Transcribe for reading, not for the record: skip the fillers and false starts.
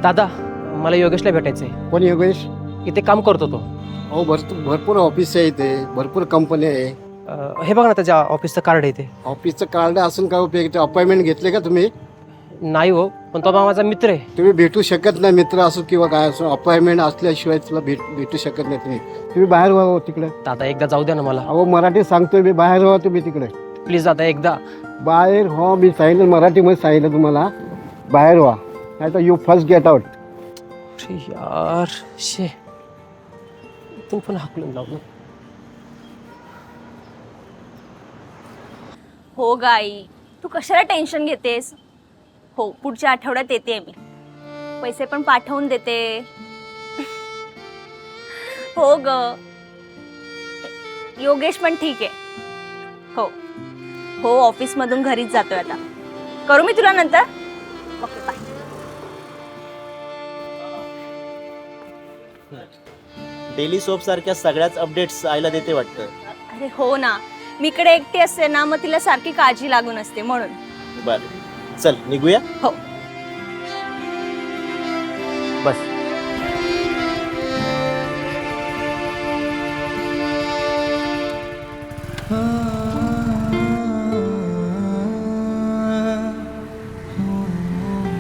दादा मला योगेशला भेटायचं आहे. कोण योगेश? इथे काम करतो तो. हो भरपूर ऑफिस आहे इथे, भरपूर कंपनी आहे. हे बघा ना त्याच्या ऑफिसचं कार्ड आहे ते. ऑफिसचं कार्ड असून काय उपयोग? अपॉइंटमेंट घेतले का तुम्ही? नाही हो, पण तो माझा मित्र आहे. तुम्ही भेटू शकत नाही, मित्र असो किंवा काय असो. अपॉइंटमेंट असल्याशिवाय तुला भेटू शकत नाही. तुम्ही बाहेर व्हा तिकडे. दादा एकदा जाऊ द्या ना मला. अहो मराठी सांगतोय मी, बाहेर व्हा तुम्ही तिकडे. प्लीज दादा एकदा. बाहेर हो, मी सांगितलं मराठीमध्ये सांगितलं तुम्हाला, बाहेर व्हा, नाही तर यू फर्स्ट गेट आउट. अरे यार शे, तू पण हाकलून लावलं. हो गाई, तू कशाला टेन्शन घेतेस? हो, पुढच्या आठवड्यात येते मी, पैसे पण पाठवून देते. हो ग, योगेश पण ठीक आहे. हो हो, ऑफिसमधून घरीच जातोय आता. करू मी तुला नंतर. Okay bye. डेली सोप सारख्या सगळ्याच अपडेट्स आईला देते वाटतं. अरे हो ना, मी इकडे एकटी असते ना, मग तिला सारखी काळजी लागून असते म्हणून. बरं चल निघूया. हो. बस. Ah